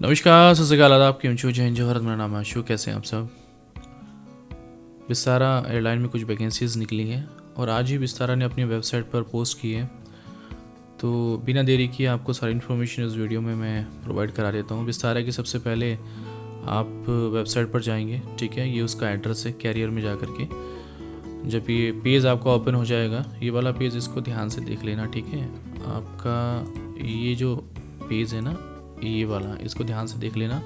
नमस्कार, सत श्रीकाल, आदाब, केम छो, जय हिंद, जय भारत। मेरा नाम है आशु। कैसे हैं आप सब? विस्तारा एयरलाइन में कुछ वैकेंसीज़ निकली हैं और आज ही विस्तारा ने अपनी वेबसाइट पर पोस्ट की है। तो बिना देरी किए आपको सारी इन्फॉर्मेशन इस वीडियो में मैं प्रोवाइड करा देता हूँ। विस्तारा की सबसे पहले आप वेबसाइट पर जाएंगे, ठीक है। ये उसका एड्रेस है, कैरियर में जा कर के जब ये पेज आपका ओपन हो जाएगा, ये वाला पेज, इसको ध्यान से देख लेना, ठीक है। आपका ये जो पेज है ना, ये वाला, इसको ध्यान से देख लेना।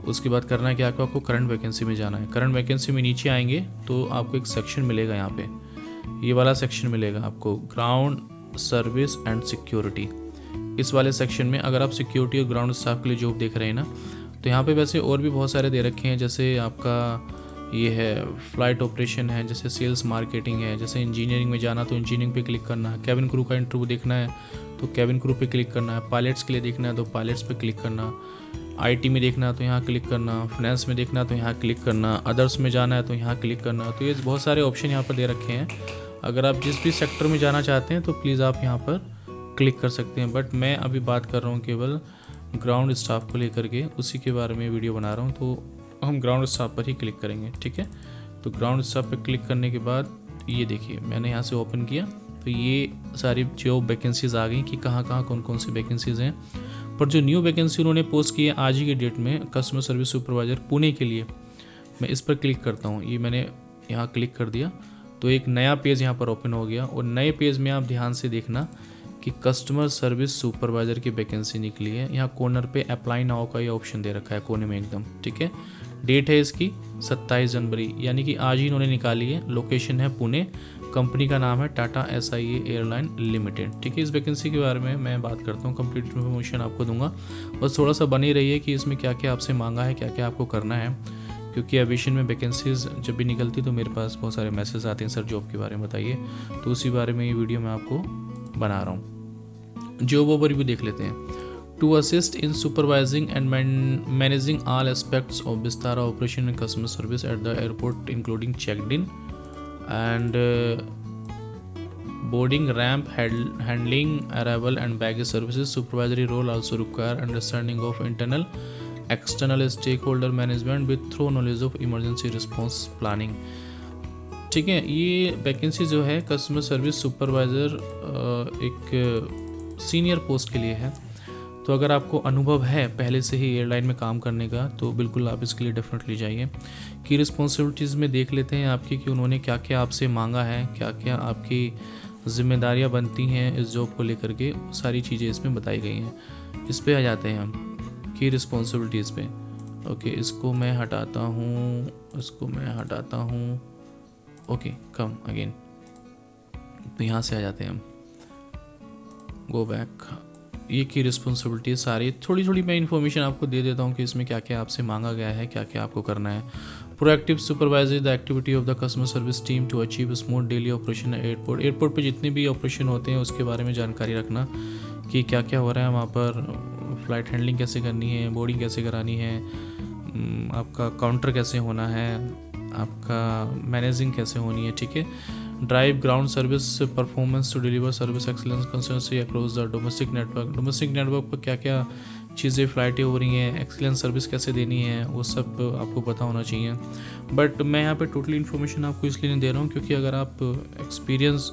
उसके बाद करना है कि आपको करंट वैकेंसी में जाना है। करंट वैकेंसी में नीचे आएंगे तो आपको एक सेक्शन मिलेगा, यहाँ पे ये वाला सेक्शन मिलेगा आपको, ग्राउंड सर्विस एंड सिक्योरिटी। इस वाले सेक्शन में अगर आप सिक्योरिटी और ग्राउंड स्टाफ के लिए जॉब देख रहे हैं ना, तो यहाँ पे वैसे और भी बहुत सारे दे रखे हैं। जैसे आपका ये है फ्लाइट ऑपरेशन है, जैसे सेल्स मार्केटिंग है, जैसे इंजीनियरिंग में जाना तो इंजीनियरिंग पे क्लिक करना है, कैबिन क्रू का इंटरव्यू देखना है तो कैबिन क्रू पे क्लिक करना है, पायलट्स के लिए देखना है तो पायलट्स पे क्लिक करना, आईटी में देखना है तो यहाँ क्लिक करना, फाइनेंस में देखना है तो यहाँ क्लिक करना, अदर्स में जाना है तो यहाँ क्लिक करना। तो ये बहुत सारे ऑप्शन यहाँ पर दे रखे हैं। अगर आप जिस भी सेक्टर में जाना चाहते हैं तो प्लीज़ आप यहाँ पर क्लिक कर सकते हैं। बट मैं अभी बात कर रहा हूँ केवल ग्राउंड स्टाफ को लेकर के, उसी के बारे में वीडियो बना रहा हूँ। तो हम ग्राउंड स्टाफ पर ही क्लिक करेंगे, ठीक है। तो ग्राउंड स्टाफ पर क्लिक करने के बाद ये देखिए, मैंने यहाँ से ओपन किया तो ये सारी जॉब वैकेंसीज़ आ गई कि कहाँ कहाँ कौन कौन सी वैकेंसीज़ हैं। पर जो न्यू वैकेंसी उन्होंने पोस्ट की है आज ही के डेट में, कस्टमर सर्विस सुपरवाइज़र पुणे के लिए, मैं इस पर क्लिक करता हूँ। ये मैंने यहाँ क्लिक कर दिया तो एक नया पेज यहाँ पर ओपन हो गया। और नए पेज में आप ध्यान से देखना कि कस्टमर सर्विस सुपरवाइज़र की वैकेंसी निकली है। यहाँ कॉर्नर पे अप्लाई नाउ का ये ऑप्शन दे रखा है कोने में एकदम, ठीक है। डेट है इसकी 27 जनवरी, यानी कि आज ही इन्होंने निकाली है। लोकेशन है पुणे, कंपनी का नाम है टाटा SIA एयरलाइन लिमिटेड, ठीक है। इस वैकेंसी के बारे में मैं बात करता हूँ, कंप्लीट इन्फॉर्मेशन आपको दूंगा। बस थोड़ा सा बनी रहिए कि इसमें क्या क्या आपसे मांगा है, क्या क्या आपको करना है, क्योंकि एविएशन में वैकेंसीज जब भी निकलती तो मेरे पास बहुत सारे मैसेज आते हैं, सर जॉब के बारे में बताइए। तो उसी बारे में ये वीडियो मैं आपको बना रहा हूँ। जॉब ओवरव्यू देख लेते हैं। To assist in supervising and managing all aspects of Vistara operation and customer service at the airport, including checked-in and boarding, ramp handling, arrival and baggage services. Supervisory role also require understanding of internal, external stakeholder management with thorough knowledge of emergency response planning. ठीक है। ये vacancy जो है customer service supervisor एक senior post के लिए है। तो अगर आपको अनुभव है पहले से ही एयरलाइन में काम करने का तो बिल्कुल आप इसके लिए डेफिनेटली जाइए। की रिस्पॉन्सिबिलिटीज़ में देख लेते हैं आपकी कि उन्होंने क्या क्या आपसे मांगा है, क्या क्या आपकी जिम्मेदारियां बनती हैं इस जॉब को लेकर के, सारी चीज़ें इसमें बताई गई हैं। इस पे आ जाते हैं हम की रिस्पॉन्सिबिलिटीज़ पे। ओके, इसको मैं हटाता हूँ, इसको मैं हटाता हूँ। Okay, come again. तो यहाँ से आ जाते हैं हम, गो बैक। ये की रिस्पॉन्सिबिलिटी सारी थोड़ी थोड़ी मैं इन्फॉर्मेशन आपको दे देता हूँ कि इसमें क्या क्या आपसे मांगा गया है, क्या क्या आपको करना है। Proactive supervisor the activity of the customer service team to achieve smooth daily operation airport. Airport पे जितने भी ऑपरेशन होते हैं उसके बारे में जानकारी रखना कि क्या क्या हो रहा है वहाँ पर, फ्लाइट हैंडलिंग कैसे करनी है, बोर्डिंग कैसे करानी है, आपका काउंटर कैसे होना है, आपका मैनेजिंग कैसे होनी है, ठीक है। Drive ground service performance to deliver service excellence consistency across the domestic network. Domestic network पर क्या क्या चीज़ें फ्लाइटें हो रही हैं, एक्सीलेंस सर्विस कैसे देनी है, वो सब आपको पता होना चाहिए। बट मैं यहाँ पे टोटली इन्फॉर्मेशन आपको इसलिए नहीं दे रहा हूँ क्योंकि अगर आप एक्सपीरियंस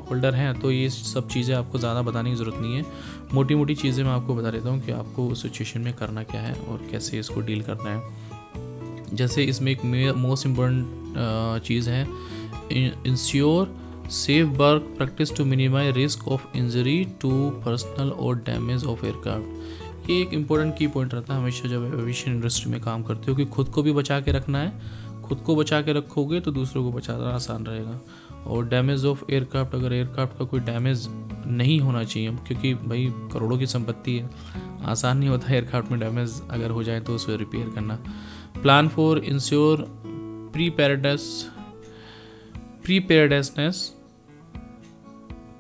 होल्डर हैं तो ये सब चीज़ें आपको ज़्यादा बताने की ज़रूरत नहीं है। मोटी मोटी चीज़ें मैं आपको बता देता हूँ कि आपको उस सिचुएशन में करना क्या है और कैसे इसको डील करना है। जैसे इसमें एक मोस्ट इम्पोर्टेंट चीज़ है, ensure safe work practice to minimise risk of injury to personal और डैमेज ऑफ एयरक्राफ्ट। ये एक इम्पोर्टेंट की पॉइंट रहता है हमेशा जब एविएशन इंडस्ट्री में काम करते हो कि खुद को भी बचा के रखना है। खुद को बचा के रखोगे तो दूसरों को बचाना आसान रहेगा। और डैमेज ऑफ एयरक्राफ्ट, अगर एयरक्राफ्ट का कोई डैमेज नहीं होना चाहिए, क्योंकि भाई करोड़ों की संपत्ति है, आसान नहीं होता एयरक्राफ्ट में डैमेज अगर हो जाए तो उसे रिपेयर करना। Plan for ensure preparedness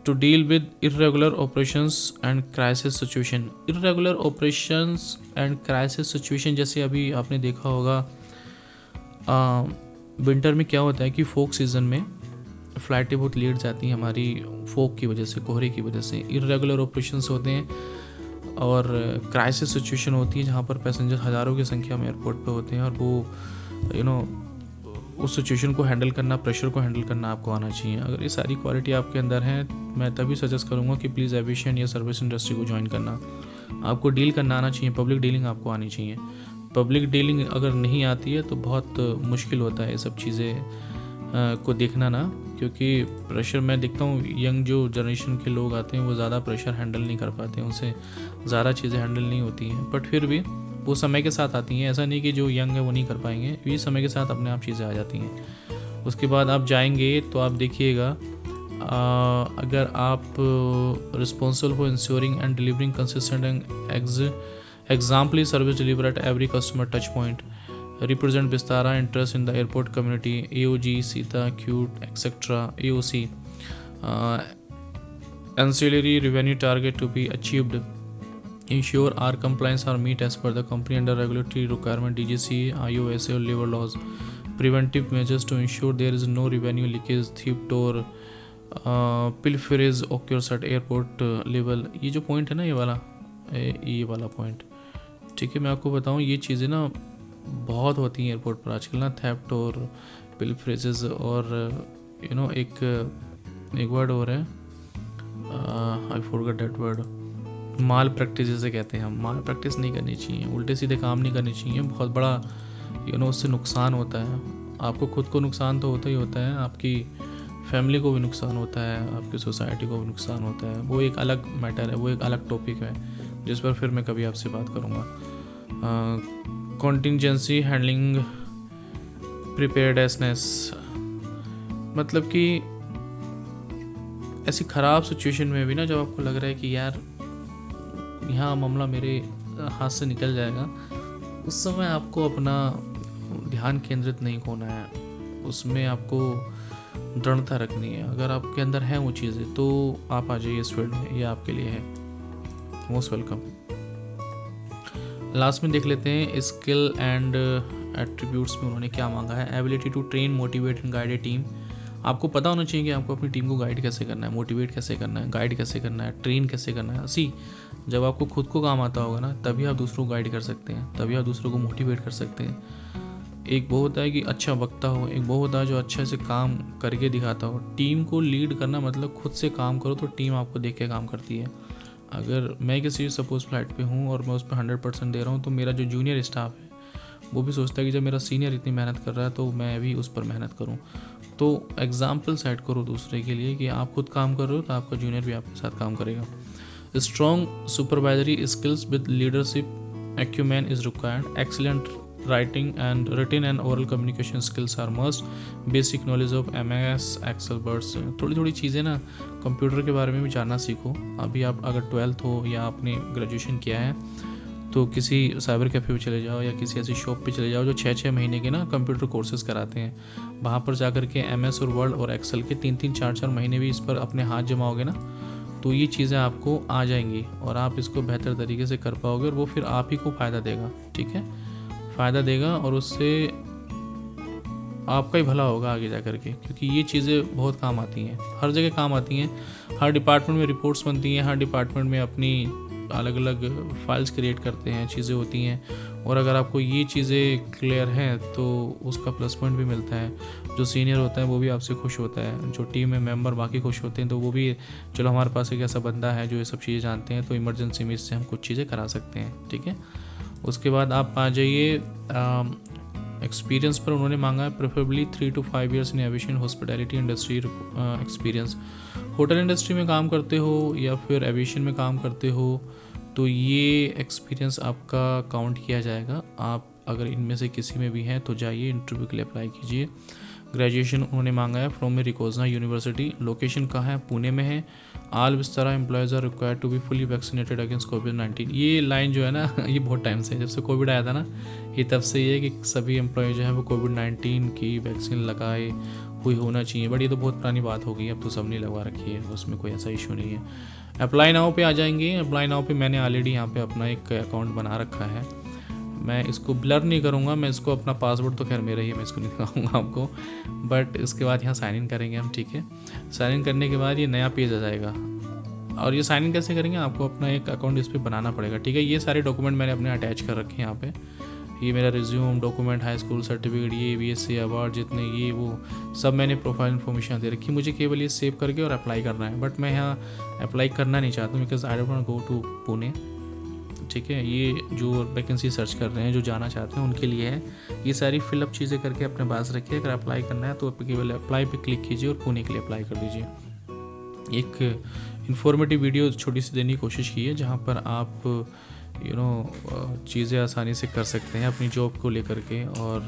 to deal with irregular operations and crisis situation। irregular operations and crisis situation जैसे अभी आपने देखा होगा विंटर में क्या होता है कि फोक सीज़न में फ़्लाइटें बहुत लेट जाती हैं हमारी फोक की वजह से, कोहरे की वजह से। इरेगुलर ऑपरेशंस होते हैं और क्राइसिस सिचुएशन होती है जहाँ पर पैसेंजर हज़ारों की संख्या में एयरपोर्ट पे होते हैं और वो उस सिचुएशन को हैंडल करना, प्रेशर को हैंडल करना आपको आना चाहिए। अगर ये सारी क्वालिटी आपके अंदर है, मैं तभी सजेस्ट करूँगा कि प्लीज़ एविएशन या सर्विस इंडस्ट्री को ज्वाइन करना। आपको डील करना आना चाहिए, पब्लिक डीलिंग आपको आनी चाहिए। पब्लिक डीलिंग अगर नहीं आती है तो बहुत मुश्किल होता है ये सब चीज़ें को देखना ना, क्योंकि प्रेशर मैं देखता हूँ यंग जो जनरेशन के लोग आते हैं वो ज़्यादा प्रेशर हैंडल नहीं कर पाते हैं, उनसे ज़्यादा चीज़ें हैंडल नहीं होती हैं। बट फिर भी वो समय के साथ आती हैं, ऐसा नहीं कि जो यंग है वो नहीं कर पाएंगे, ये समय के साथ अपने आप चीज़ें आ जाती हैं। उसके बाद आप जाएंगे तो आप देखिएगा, अगर आप responsible for ensuring and delivering consistent and एग्जाम्पली service deliver at every customer touch point, represent Vistara interest in the airport community, AOG, Sita, CUTE, etc. AOC. Ancillary revenue target to be achieved. Ensure our compliance are meet as per the company under regulatory requirement, DGCA, IOSA or labor laws. Preventive measures to ensure there is no revenue leakage, theft or pilferage occurs at airport level. ये जो point है ना, ये वाला point, ठीक है, मैं आपको बताऊँ ये चीज़ें ना बहुत होती हैं एयरपोर्ट पर आजकल ना, थेफ्ट और पिलफ्रेजेस और एक वर्ड और है, I forgot that word, mall practice जिसे कहते हैं हम। माल प्रैक्टिस नहीं करनी चाहिए, उल्टे सीधे काम नहीं करनी चाहिए, बहुत बड़ा उससे नुकसान होता है। आपको खुद को नुकसान तो होता ही होता है, आपकी फैमिली को भी नुकसान होता है, आपकी सोसाइटी को भी नुकसान होता है। वो एक अलग मैटर है, वो एक अलग टॉपिक है जिस पर फिर मैं कभी आपसे बात करूँगा। कॉन्टिंजेंसी हैंडलिंग प्रिपेयर्डनेस, मतलब कि ऐसी ख़राब सिचुएशन में भी ना, जब आपको लग रहा है कि यार यहाँ मामला मेरे हाथ से निकल जाएगा, उस समय आपको अपना ध्यान केंद्रित नहीं होना है, उसमें आपको दृढ़ता रखनी है। अगर आपके अंदर है वो चीज़ें तो आप आ जाइए इस फील्ड में, ये आपके लिए है। Most welcome. लास्ट में देख लेते हैं स्किल एंड एट्रीब्यूट्स में उन्होंने क्या मांगा है। Ability to train, motivate and guide a team. आपको पता होना चाहिए कि आपको अपनी टीम को गाइड कैसे करना है, मोटिवेट कैसे करना है, गाइड कैसे करना है, ट्रेन कैसे करना है। जब आपको खुद को काम आता होगा ना, तभी आप दूसरों को गाइड कर सकते हैं, तभी आप दूसरों को मोटिवेट कर सकते हैं। एक वो होता है कि अच्छा वक्ता हो, एक वो होता है जो अच्छे से काम करके दिखाता हो। टीम को लीड करना मतलब खुद से काम करो तो टीम आपको देख के काम करती है। अगर मैं किसी सपोज फ्लाइट पे हूँ और मैं उस पर 100% दे रहा हूँ, तो मेरा जो जूनियर स्टाफ है वो भी सोचता है कि जब मेरा सीनियर इतनी मेहनत कर रहा है तो मैं भी उस पर मेहनत करूँ। तो एग्जाम्पल सेट करो दूसरे के लिए कि आप खुद काम कर रहे हो तो आपका जूनियर भी आपके साथ काम करेगा। Strong supervisory skills with leadership acumen is required. Excellent writing and written and oral communication skills are must. Basic knowledge of MS Excel words. थोड़ी थोड़ी चीज़ें ना कंप्यूटर के बारे में भी जानना सीखो। अभी आप अगर 12th हो या आपने ग्रेजुएशन किया है तो किसी साइबर कैफ़े पे चले जाओ या किसी ऐसी शॉप पे चले जाओ जो 6-6 महीने के ना कंप्यूटर कोर्सेज कराते हैं। वहाँ पर जा कर के MS और वर्ड और एक्सेल के 3-3 4-4 महीने भी इस पर अपने हाथ जमाओगे ना, तो ये चीज़ें आपको आ जाएंगी और आप इसको बेहतर तरीके से कर पाओगे और वो फिर आप ही को फ़ायदा देगा। ठीक है, फ़ायदा देगा और उससे आपका ही भला होगा आगे जा कर के, क्योंकि ये चीज़ें बहुत काम आती हैं, हर जगह काम आती हैं। हर डिपार्टमेंट में रिपोर्ट्स बनती हैं, हर डिपार्टमेंट में अपनी अलग अलग फाइल्स क्रिएट करते हैं, चीज़ें होती हैं। और अगर आपको ये चीज़ें क्लियर हैं तो उसका प्लस पॉइंट भी मिलता है। जो सीनियर होता है वो भी आपसे खुश होता है, जो टीम में मेंबर बाकी खुश होते हैं, तो वो भी चलो हमारे पास एक ऐसा बंदा है जो ये सब चीज़ें जानते हैं, तो इमरजेंसी में इससे हम कुछ चीज़ें करा सकते हैं। ठीक है, उसके बाद आप आ जाइए एक्सपीरियंस पर। उन्होंने मांगा है preferably 3 to 5 years in aviation hospitality industry experience. Hotel industry में काम करते हो या फिर एविएशन में काम करते हो तो ये एक्सपीरियंस आपका काउंट किया जाएगा। आप अगर इनमें से किसी में भी हैं तो जाइए इंटरव्यू के लिए अप्लाई कीजिए। ग्रेजुएशन उन्होंने मांगा है फ्रॉम रिकोजना यूनिवर्सिटी। लोकेशन कहाँ है? पुणे में है। All Vistara employees are required to be fully vaccinated against कोविड-19। ये लाइन जो है ना ये बहुत टाइम से, जब से कोविड आया था ना, ये तब से ये है कि सभी एम्प्लॉय जो है वो कोविड-19 की वैक्सीन लगाए हुई होना चाहिए। बट ये तो बहुत पुरानी बात हो गई, अब तो सब ने लगवा रखी है, उसमें कोई ऐसा इशू नहीं है। अप्लाई नाउ पे आ जाएंगे। अप्लाई नाउ पे मैंने ऑलरेडी यहाँ पे अपना एक अकाउंट बना रखा है। मैं इसको ब्लर नहीं करूँगा, मैं इसको अपना पासवर्ड तो खैर मेरा ही है, मैं इसको नहीं दिखाऊंगा आपको। बट इसके बाद यहाँ साइन इन करेंगे हम। ठीक है, साइन इन करने के बाद ये नया पेज आ जाएगा। और ये साइन इन कैसे करेंगे, आपको अपना एक अकाउंट इस पर बनाना पड़ेगा, ठीक है। ये सारे डॉक्यूमेंट मैंने अपने अटैच कर रखे हैं यहाँ पे। ये मेरा resume, document, high school certificate, ये BSc अवार्ड जितने ये वो सब मैंने प्रोफाइल इन्फॉर्मेशन दे रखी। मुझे केवल ये सेव करके और अप्लाई करना है, बट मैं यहाँ अप्लाई करना नहीं चाहता हूँ because I don't want go to Pune, ठीक है। ये जो वैकेंसी सर्च कर रहे हैं, जो जाना चाहते हैं उनके लिए है। ये सारी फिलअप चीज़ें करके अपने पास रखिए। अगर अप्लाई करना है तो केवल अप्लाई पे क्लिक कीजिए और पुणे के लिए अप्लाई कर दीजिए। एक इन्फॉर्मेटिव वीडियो छोटी सी देने की कोशिश की है जहाँ पर आप चीज़ें आसानी से कर सकते हैं अपनी जॉब को लेकर के और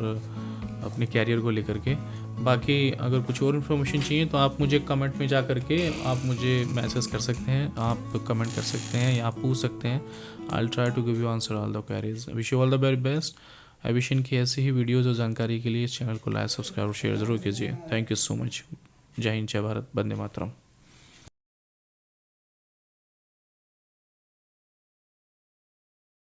अपने कैरियर को लेकर के। बाकी अगर कुछ और इन्फॉर्मेशन चाहिए तो आप मुझे कमेंट में जा करके आप मुझे मैसेज कर सकते हैं, आप कमेंट कर सकते हैं या आप पूछ सकते हैं। I will try to give you answer all the queries. Wish you all the very best. I wish इनकी ऐसी ही वीडियोज़ और जानकारी के लिए इस चैनल को लाइक, सब्सक्राइब और शेयर ज़रूर कीजिए। Thank you so much. जय हिंद, जय भारत, वंदे मातरम।